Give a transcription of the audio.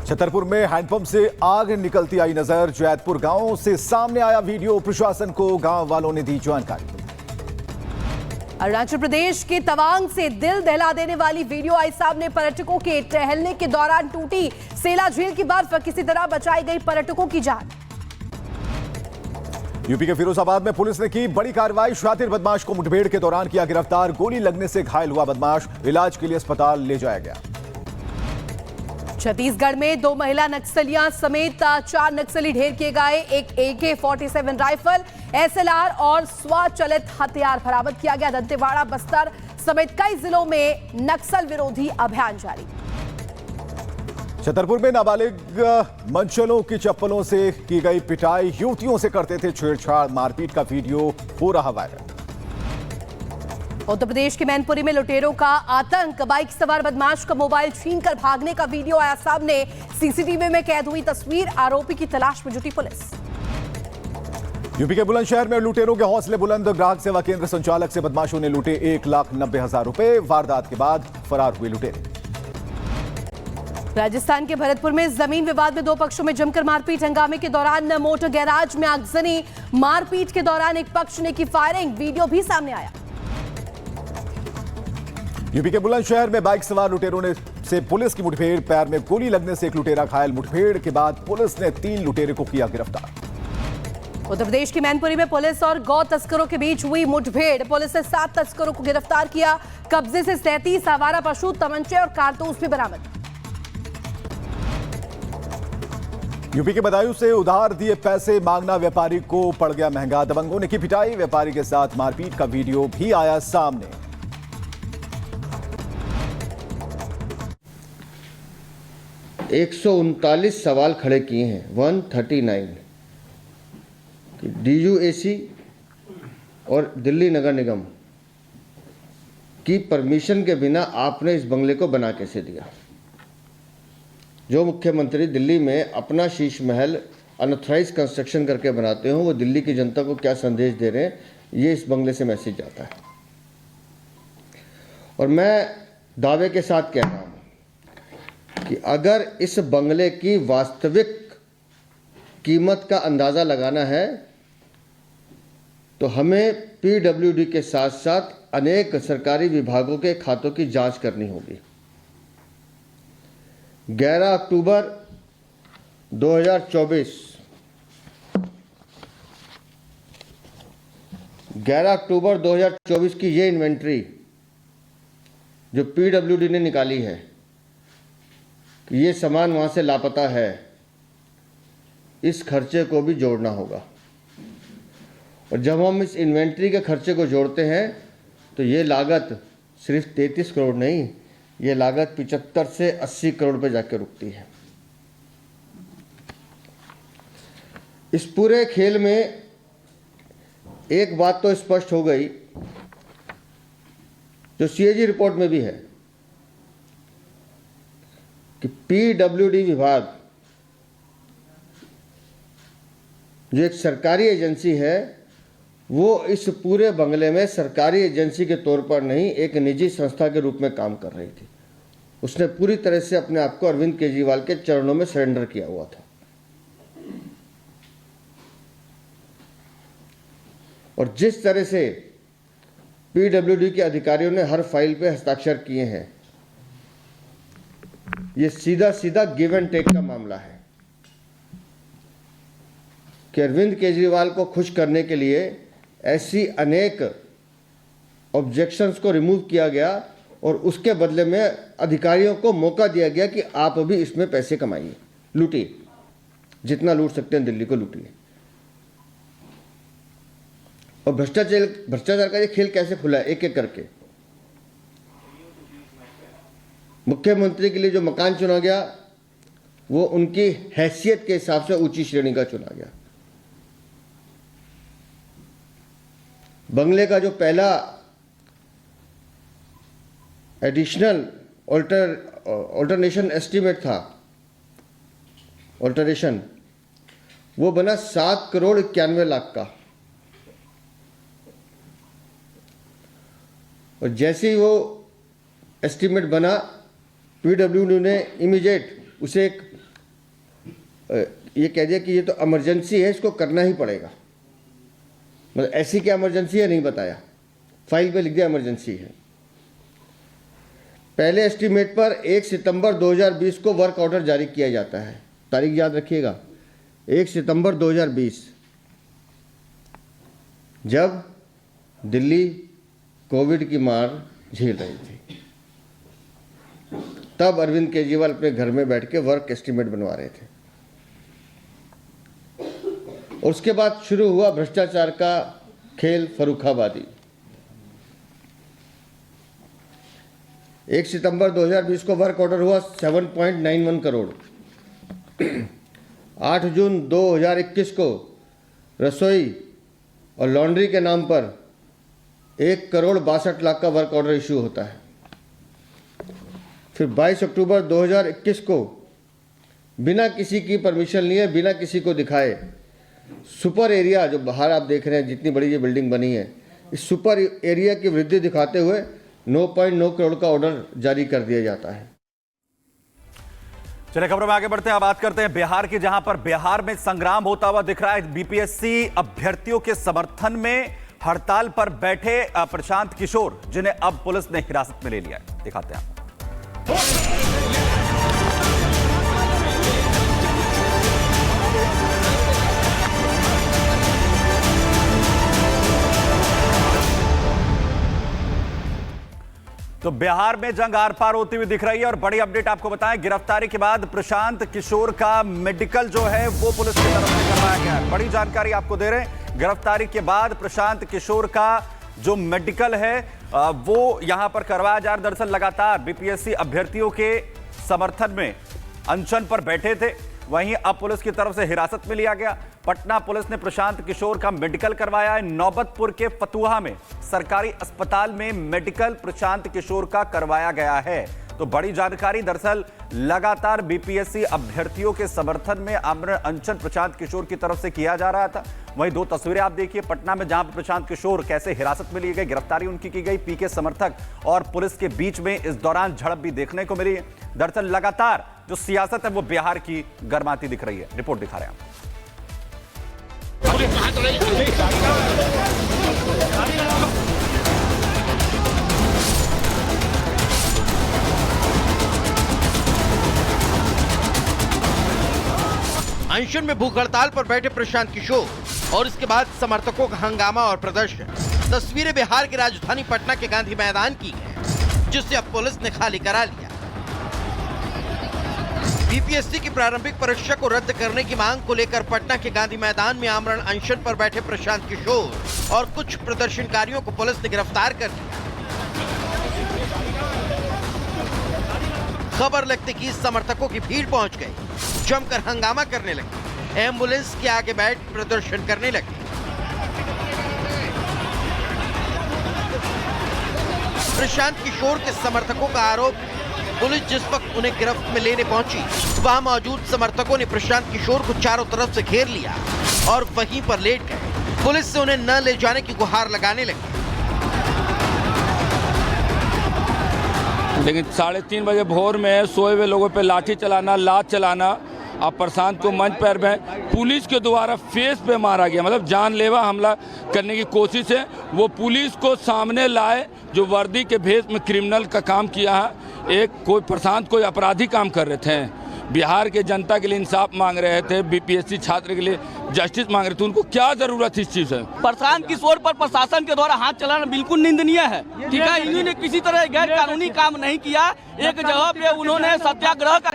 छतरपुर में हैंडपंप से आग निकलती आई नजर। जैतपुर गांव से सामने आया वीडियो, प्रशासन को गांव वालों ने दी जानकारी। अरुणाचल प्रदेश के तवांग से दिल दहला देने वाली वीडियो आई सामने। पर्यटकों के टहलने के दौरान टूटी सेला झील की बर्फ, किसी तरह बचाई गई पर्यटकों की जान। यूपी के फिरोजाबाद में पुलिस ने की बड़ी कार्रवाई। शातिर बदमाश को मुठभेड़ के दौरान किया गिरफ्तार। गोली लगने से घायल हुआ बदमाश, इलाज के लिए अस्पताल ले जाया गया। छत्तीसगढ़ में 2 महिला नक्सलियां समेत 4 नक्सली ढेर किए गए। एक AK-47 राइफल, SLR और स्वचालित हथियार बरामद किया गया। दंतेवाड़ा, बस्तर समेत कई जिलों में नक्सल विरोधी अभियान जारी। छतरपुर में नाबालिग मंचलों की चप्पलों से की गई पिटाई। युवतियों से करते थे छेड़छाड़, मारपीट का वीडियो हो रहा वायरल। उत्तर प्रदेश के मैनपुरी में लुटेरों का आतंक। बाइक सवार बदमाश का मोबाइल छीनकर भागने का वीडियो आया सामने। CCTV में कैद हुई तस्वीर। आरोपी की तलाश में जुटी पुलिस। यूपी के बुलंदशहर में लुटेरों के हौसले बुलंद। ग्राहक सेवा केंद्र संचालक से बदमाशों ने लूटे 1,90,000 रुपए। वारदात के बाद फरार हुए लुटेरे। राजस्थान के भरतपुर में जमीन विवाद में 2 पक्षों में जमकर मारपीट। हंगामे के दौरान मोटर गैराज में आगजनी। मारपीट के दौरान एक पक्ष ने की फायरिंग, वीडियो भी सामने आया। यूपी के बुलंदशहर में बाइक सवार लुटेरों ने से पुलिस की मुठभेड़। पैर में गोली लगने से एक लुटेरा घायल। मुठभेड़ के बाद पुलिस ने 3 लुटेरे को किया गिरफ्तार। उत्तर प्रदेश की मैनपुरी में पुलिस और गौ तस्करों के बीच हुई मुठभेड़। पुलिस ने 7 तस्करों को गिरफ्तार किया। कब्जे से 37 आवारा पशु, तमंचे और कारतूस भी बरामद। यूपी के बदायूं से उधार दिए पैसे मांगना व्यापारी को पड़ गया महंगा। दबंगों ने की पिटाई। व्यापारी के साथ मारपीट का वीडियो भी आया सामने। 139 सवाल खड़े किए हैं। 139 DUAC और दिल्ली नगर निगम की परमिशन के बिना आपने इस बंगले को बना कैसे दिया। जो मुख्यमंत्री दिल्ली में अपना शीश महल अनऑथराइज कंस्ट्रक्शन करके बनाते हो, वो दिल्ली की जनता को क्या संदेश दे रहे हैं, ये इस बंगले से मैसेज जाता है। और मैं दावे के साथ कह रहा हूँ कि अगर इस बंगले की वास्तविक कीमत का अंदाज़ा लगाना है तो हमें PWD के साथ साथ अनेक सरकारी विभागों के खातों की जांच करनी होगी। 11 अक्टूबर 2024 की ये इन्वेंट्री जो PWD ने निकाली है कि ये सामान वहाँ से लापता है, इस खर्चे को भी जोड़ना होगा। और जब हम इस इन्वेंट्री के खर्चे को जोड़ते हैं तो ये लागत सिर्फ 33 करोड़ नहीं, ये लागत 75 से 80 करोड़ पे जाकर रुकती है। इस पूरे खेल में एक बात तो स्पष्ट हो गई, जो CAG रिपोर्ट में भी है, कि PWD विभाग जो एक सरकारी एजेंसी है, वो इस पूरे बंगले में सरकारी एजेंसी के तौर पर नहीं, एक निजी संस्था के रूप में काम कर रही थी। उसने पूरी तरह से अपने आप को अरविंद केजरीवाल के चरणों में सरेंडर किया हुआ था। और जिस तरह से PWD के अधिकारियों ने हर फाइल पे हस्ताक्षर किए हैं, ये सीधा सीधा गिव एंड टेक का मामला है कि अरविंद केजरीवाल को खुश करने के लिए ऐसी अनेक ऑब्जेक्शंस को रिमूव किया गया और उसके बदले में अधिकारियों को मौका दिया गया कि आप अभी इसमें पैसे कमाइए, लूटिए, जितना लूट सकते हैं दिल्ली को लूटिए। और भ्रष्टाचार का ये खेल कैसे खुला है, एक एक करके। मुख्यमंत्री के लिए जो मकान चुना गया वो उनकी हैसियत के हिसाब से ऊंची श्रेणी का चुना गया। बंगले का जो पहला एडिशनल ऑल्टरनेशन एस्टीमेट था, ऑल्टरेशन, वो बना 7 करोड़ 91 लाख का। और जैसे ही वो एस्टीमेट बना, पीडब्ल्यूडी ने इमीडिएट उसे एक ये कह दिया कि ये तो इमरजेंसी है, इसको करना ही पड़ेगा। मतलब ऐसी क्या इमरजेंसी है नहीं बताया, फाइल पे लिख दिया इमरजेंसी है। पहले एस्टीमेट पर 1 सितंबर 2020 को वर्क ऑर्डर जारी किया जाता है। तारीख याद रखिएगा, 1 सितंबर 2020, जब दिल्ली कोविड की मार झेल रही थी। तब अरविंद केजरीवाल अपने घर में बैठ के वर्क एस्टीमेट बनवा रहे थे। और उसके बाद शुरू हुआ भ्रष्टाचार का खेल फर्रुखाबादी। 1 सितंबर 2020 को वर्क ऑर्डर हुआ 7.91 करोड़। 8 जून 2021 को रसोई और लॉन्ड्री के नाम पर 1 करोड़ 62 लाख का वर्क ऑर्डर इशू होता है। फिर 22 अक्टूबर 2021 को बिना किसी की परमिशन लिए, बिना किसी को दिखाए, सुपर एरिया जो बाहर आप देख रहे हैं, जितनी बड़ी ये बिल्डिंग बनी है, इस सुपर एरिया की वृद्धि दिखाते हुए 9.9 करोड़ का ऑर्डर जारी कर दिया जाता है। चलिए खबरों में आगे बढ़ते हैं। बात करते हैं बिहार की, जहां पर बिहार में संग्राम होता हुआ दिख रहा है। बीपीएससी अभ्यर्थियों के समर्थन में हड़ताल पर बैठे प्रशांत किशोर, जिन्हें अब पुलिस ने हिरासत में ले लिया है। दिखाते हैं आपको। तो बिहार में जंग आर पार होती हुई दिख रही है और बड़ी अपडेट आपको बताएं, गिरफ्तारी के बाद प्रशांत किशोर का मेडिकल जो है वो पुलिस की तरफ से करवाया गया है। बड़ी जानकारी आपको दे रहे हैं, गिरफ्तारी के बाद प्रशांत किशोर का जो मेडिकल है वो यहां पर करवाया जा रहा है। दरअसल लगातार बीपीएससी अभ्यर्थियों के समर्थन में अनशन पर बैठे थे, वहीं अब पुलिस की तरफ से हिरासत में लिया गया। पटना पुलिस ने प्रशांत किशोर का मेडिकल करवाया है। नौबतपुर के फतुहा में सरकारी अस्पताल में मेडिकल प्रशांत किशोर का करवाया गया है। तो बड़ी जानकारी, दरअसल लगातार बीपीएससी अभ्यर्थियों के समर्थन में आमरण अनशन प्रशांत किशोर की तरफ से किया जा रहा था। वहीं 2 तस्वीरें आप देखिए पटना में, जहां पर प्रशांत किशोर कैसे हिरासत में लिए गए, गिरफ्तारी उनकी की गई। पीके समर्थक और पुलिस के बीच में इस दौरान झड़प भी देखने को मिली है। दरअसल लगातार जो सियासत है वो बिहार की गर्माती दिख रही है। रिपोर्ट दिखा रहे हैं हम। अनशन में भूख हड़ताल पर बैठे प्रशांत किशोर और इसके बाद समर्थकों का हंगामा और प्रदर्शन। तस्वीरें बिहार की राजधानी पटना के गांधी मैदान की हैं, जिसे अब पुलिस ने खाली करा लिया। बीपीएससी की प्रारंभिक परीक्षा को रद्द करने की मांग को लेकर पटना के गांधी मैदान में आमरण अनशन पर बैठे प्रशांत किशोर और कुछ प्रदर्शनकारियों को पुलिस ने गिरफ्तार कर लिया। खबर लगते कि समर्थकों की भीड़ पहुंच गई, जमकर हंगामा करने लगे, एम्बुलेंस के आगे बैठ प्रदर्शन करने लगे। प्रशांत किशोर के समर्थकों का आरोप है, पुलिस जिस वक्त उन्हें गिरफ्त में लेने पहुंची, वहां मौजूद समर्थकों ने प्रशांत किशोर को चारों तरफ से घेर लिया और वहीं पर लेट गए। पुलिस से उन्हें न ले जाने की गुहार लगाने लगे। लेकिन 3:30 बजे भोर में सोए हुए लोगों पे लाठी चलाना, लात चलाना, और प्रशांत को मंच पर पुलिस के द्वारा फेस पे मारा गया। मतलब जानलेवा हमला करने की कोशिश है। वो पुलिस को सामने लाए जो वर्दी के भेष में क्रिमिनल का काम किया है। कोई प्रशांत कोई अपराधी काम कर रहे थे, बिहार के जनता के लिए इंसाफ मांग रहे थे, बीपीएससी छात्र के लिए जस्टिस मांग रहे थे। उनको क्या जरूरत इस चीज है? प्रशांत किशोर पर प्रशासन के द्वारा हाथ चलाना बिल्कुल निंदनीय है। ठीक है, इन्होंने किसी तरह गैर कानूनी काम नहीं किया। एक जगह पे उन्होंने सत्याग्रह का